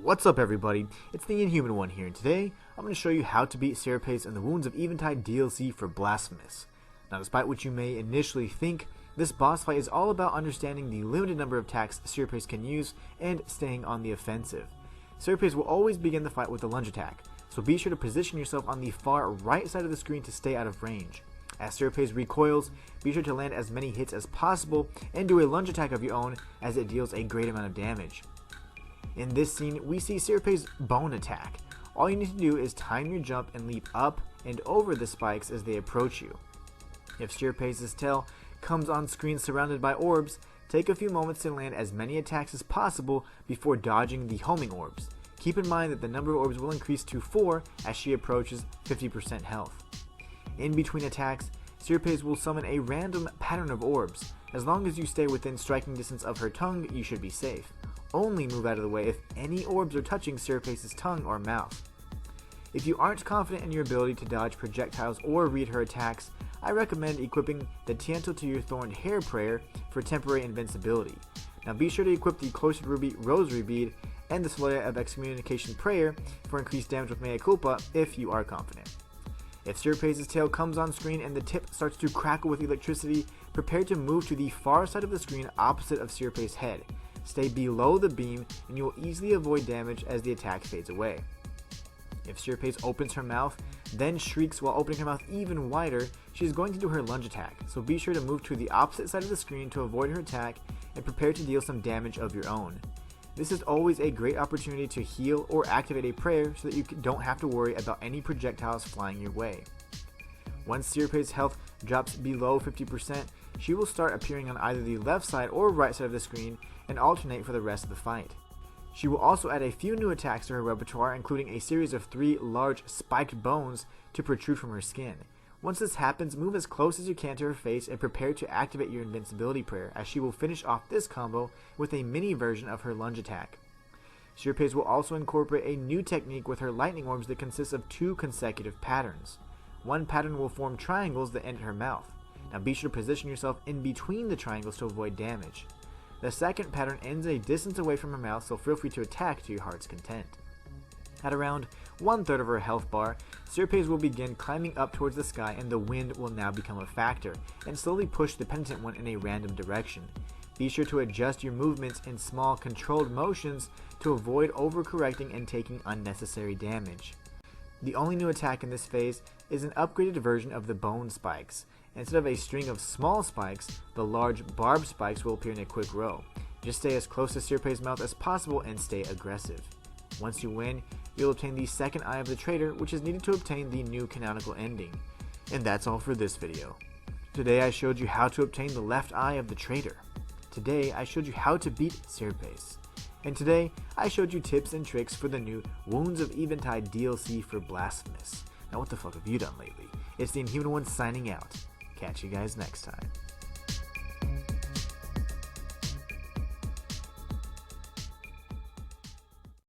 What's up everybody, it's the Inhuman one here, and today I'm going to show you how to beat Sierpes in the Wounds of Eventide DLC for Blasphemous. Now despite what you may initially think, this boss fight is all about understanding the limited number of attacks Sierpes can use and staying on the offensive. Sierpes will always begin the fight with a lunge attack, so be sure to position yourself on the far right side of the screen to stay out of range. As Sierpes recoils, be sure to land as many hits as possible and do a lunge attack of your own as it deals a great amount of damage. In this scene, we see Sierpes' bone attack. All you need to do is time your jump and leap up and over the spikes as they approach you. If Sierpes' tail comes on screen surrounded by orbs, take a few moments to land as many attacks as possible before dodging the homing orbs. Keep in mind that the number of orbs will increase to 4 as she approaches 50% health. In between attacks, Sierpes will summon a random pattern of orbs. As long as you stay within striking distance of her tongue, you should be safe. Only move out of the way if any orbs are touching Sierpes' tongue or mouth. If you aren't confident in your ability to dodge projectiles or read her attacks, I recommend equipping the Tiento to your Thorned Hair prayer for temporary invincibility. Now be sure to equip the Cloistered Ruby Rosary Bead and the Solaria of Excommunication prayer for increased damage with Mea Culpa if you are confident. If Sierpes' tail comes on screen and the tip starts to crackle with electricity, prepare to move to the far side of the screen opposite of Sierpes' head. Stay below the beam and you will easily avoid damage as the attack fades away. If Sierpes opens her mouth, then shrieks while opening her mouth even wider, she is going to do her lunge attack, so be sure to move to the opposite side of the screen to avoid her attack and prepare to deal some damage of your own. This is always a great opportunity to heal or activate a prayer so that you don't have to worry about any projectiles flying your way. Once Sierpes' health drops below 50%, she will start appearing on either the left side or right side of the screen and alternate for the rest of the fight. She will also add a few new attacks to her repertoire, including a series of 3 large spiked bones to protrude from her skin. Once this happens, move as close as you can to her face and prepare to activate your invincibility prayer, as she will finish off this combo with a mini version of her lunge attack. Sierpes will also incorporate a new technique with her lightning orbs that consists of 2 consecutive patterns. One pattern will form triangles that end at her mouth. Now be sure to position yourself in between the triangles to avoid damage. The second pattern ends a distance away from her mouth, so feel free to attack to your heart's content. At around 1/3 of her health bar, Sierpes will begin climbing up towards the sky and the wind will now become a factor, and slowly push the penitent one in a random direction. Be sure to adjust your movements in small controlled motions to avoid overcorrecting and taking unnecessary damage. The only new attack in this phase is an upgraded version of the bone spikes. Instead of a string of small spikes, the large barbed spikes will appear in a quick row. Just stay as close to Sierpes' mouth as possible and stay aggressive. Once you win, you'll obtain the second eye of the traitor, which is needed to obtain the new canonical ending. And that's all for this video. Today I showed you how to obtain the left eye of the traitor. Today I showed you how to beat Sierpes. And today I showed you tips and tricks for the new Wounds of Eventide DLC for Blasphemous. Now what the fuck have you done lately? It's the Inhuman one signing out. Catch you guys next time.